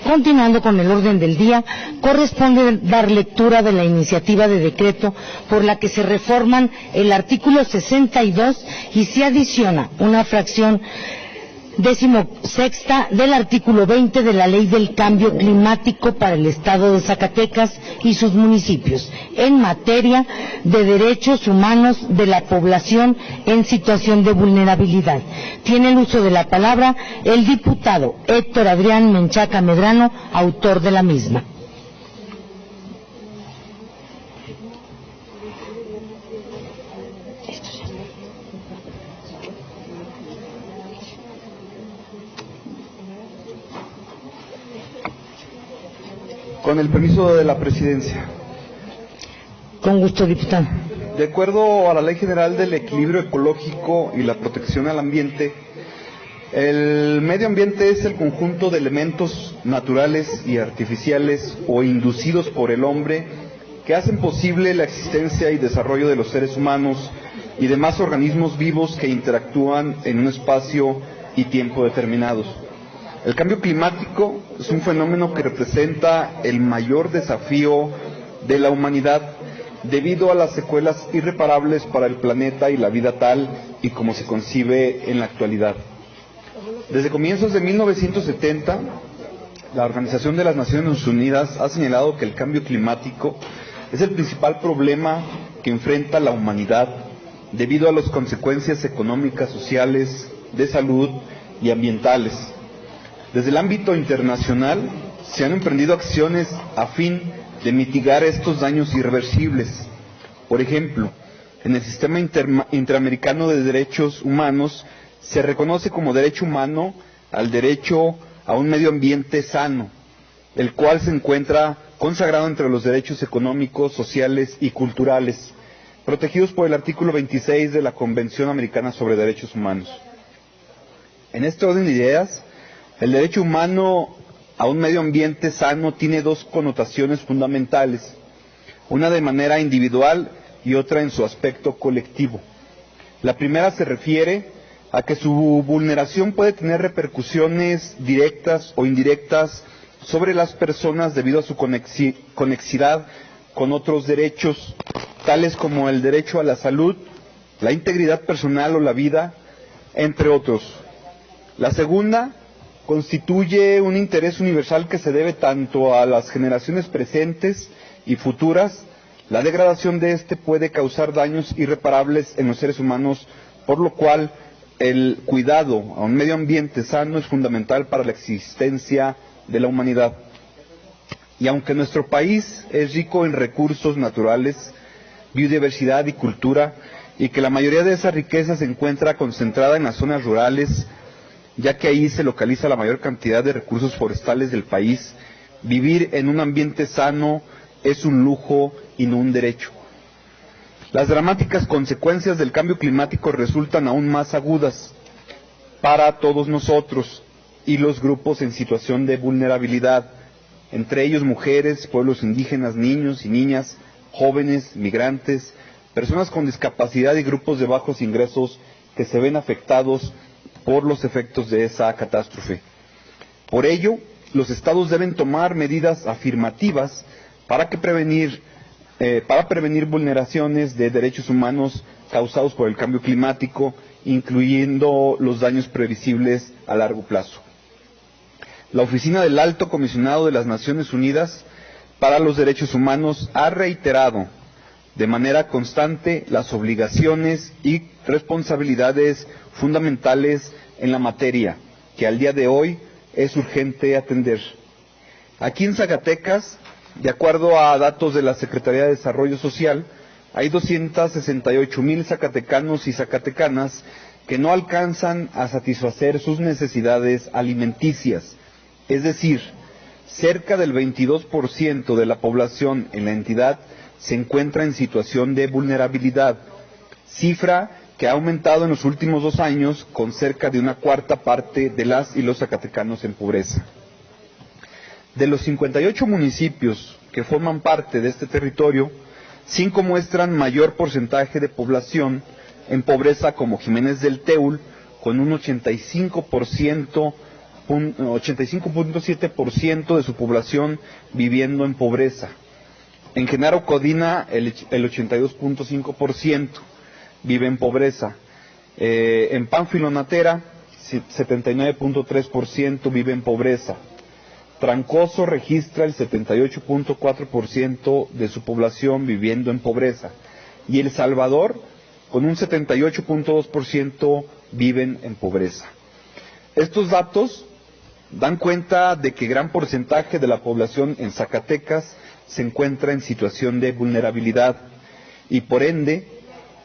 Continuando con el orden del día, corresponde dar lectura de la iniciativa de decreto por la que se reforman el artículo 62 y se adiciona una fracción 16ª del artículo 20 de la Ley del Cambio Climático para el Estado de Zacatecas y sus municipios, en materia de derechos humanos de la población en situación de vulnerabilidad. Tiene el uso de la palabra el diputado Héctor Adrián Menchaca Medrano, autor de la misma. Con el permiso de la presidencia. Con gusto, diputado. De acuerdo a la Ley General del Equilibrio Ecológico y la Protección al Ambiente, el medio ambiente es el conjunto de elementos naturales y artificiales o inducidos por el hombre que hacen posible la existencia y desarrollo de los seres humanos y demás organismos vivos que interactúan en un espacio y tiempo determinados. El cambio climático es un fenómeno que representa el mayor desafío de la humanidad debido a las secuelas irreparables para el planeta y la vida tal y como se concibe en la actualidad. Desde comienzos de 1970, la Organización de las Naciones Unidas ha señalado que el cambio climático es el principal problema que enfrenta la humanidad debido a las consecuencias económicas, sociales, de salud y ambientales. Desde el ámbito internacional se han emprendido acciones a fin de mitigar estos daños irreversibles. Por ejemplo, en el Sistema Interamericano de Derechos Humanos se reconoce como derecho humano al derecho a un medio ambiente sano, el cual se encuentra consagrado entre los derechos económicos, sociales y culturales, protegidos por el artículo 26 de la Convención Americana sobre Derechos Humanos. En este orden de ideas, el derecho humano a un medio ambiente sano tiene dos connotaciones fundamentales, una de manera individual y otra en su aspecto colectivo. La primera se refiere a que su vulneración puede tener repercusiones directas o indirectas sobre las personas debido a su conexidad con otros derechos, tales como el derecho a la salud, la integridad personal o la vida, entre otros. La segunda constituye un interés universal que se debe tanto a las generaciones presentes y futuras. La degradación de este puede causar daños irreparables en los seres humanos, por lo cual el cuidado a un medio ambiente sano es fundamental para la existencia de la humanidad. Y aunque nuestro país es rico en recursos naturales, biodiversidad y cultura, y que la mayoría de esa riqueza se encuentra concentrada en las zonas rurales, ya que ahí se localiza la mayor cantidad de recursos forestales del país, vivir en un ambiente sano es un lujo y no un derecho. Las dramáticas consecuencias del cambio climático resultan aún más agudas para todos nosotros y los grupos en situación de vulnerabilidad, entre ellos mujeres, pueblos indígenas, niños y niñas, jóvenes, migrantes, personas con discapacidad y grupos de bajos ingresos que se ven afectados por los efectos de esa catástrofe. Por ello, los estados deben tomar medidas afirmativas para prevenir vulneraciones de derechos humanos causados por el cambio climático, incluyendo los daños previsibles a largo plazo. La Oficina del Alto Comisionado de las Naciones Unidas para los Derechos Humanos ha reiterado de manera constante las obligaciones y responsabilidades fundamentales en la materia, que al día de hoy es urgente atender. Aquí en Zacatecas, de acuerdo a datos de la Secretaría de Desarrollo Social, hay 268,000 zacatecanos y zacatecanas que no alcanzan a satisfacer sus necesidades alimenticias, es decir, cerca del 22% de la población en la entidad se encuentra en situación de vulnerabilidad, cifra que ha aumentado en los últimos 2 años con cerca de 1/4 parte de las y los zacatecanos en pobreza. De los 58 municipios que forman parte de este territorio, 5 muestran mayor porcentaje de población en pobreza, como Jiménez del Teul, con un 85% 85.7% de su población viviendo en pobreza. En Genaro Codina, el 82.5% vive en pobreza. En Pánfilo Natera, 79.3% vive en pobreza. Trancoso registra el 78.4% de su población viviendo en pobreza. Y El Salvador, con un 78.2%, viven en pobreza. Estos datos dan cuenta de que gran porcentaje de la población en Zacatecas se encuentra en situación de vulnerabilidad y por ende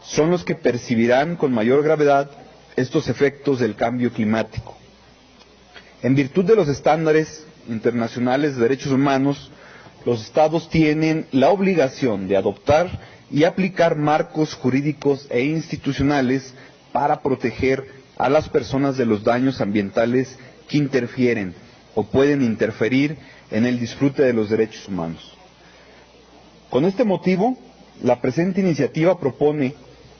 son los que percibirán con mayor gravedad estos efectos del cambio climático. En virtud de los estándares internacionales de derechos humanos, los estados tienen la obligación de adoptar y aplicar marcos jurídicos e institucionales para proteger a las personas de los daños ambientales que interfieren o pueden interferir en el disfrute de los derechos humanos. Con este motivo, la presente iniciativa propone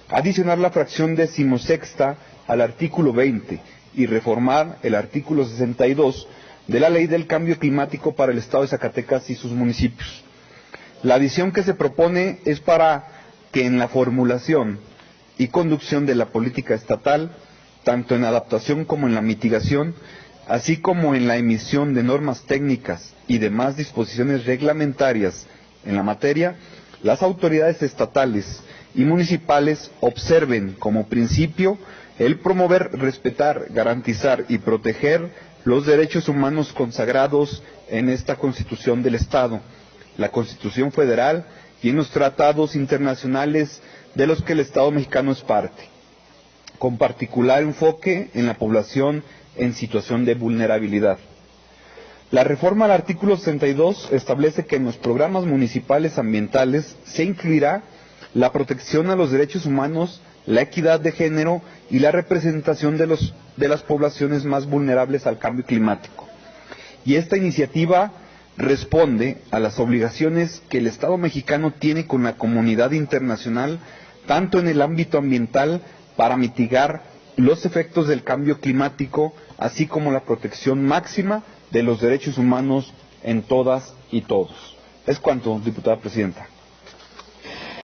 adicionar la fracción 16ª al artículo 20 y reformar el artículo 62 de la Ley del Cambio Climático para el Estado de Zacatecas y sus municipios. La adición que se propone es para que en la formulación y conducción de la política estatal, tanto en adaptación como en la mitigación, así como en la emisión de normas técnicas y demás disposiciones reglamentarias en la materia, las autoridades estatales y municipales observen como principio el promover, respetar, garantizar y proteger los derechos humanos consagrados en esta Constitución del Estado, la Constitución Federal y en los tratados internacionales de los que el Estado mexicano es parte, con particular enfoque en la población en situación de vulnerabilidad. La reforma al artículo 62 establece que en los programas municipales ambientales se incluirá la protección a los derechos humanos, la equidad de género y la representación de las poblaciones más vulnerables al cambio climático. Y esta iniciativa responde a las obligaciones que el Estado mexicano tiene con la comunidad internacional, tanto en el ámbito ambiental para mitigar los efectos del cambio climático, así como la protección máxima de los derechos humanos en todas y todos. Es cuanto, diputada presidenta.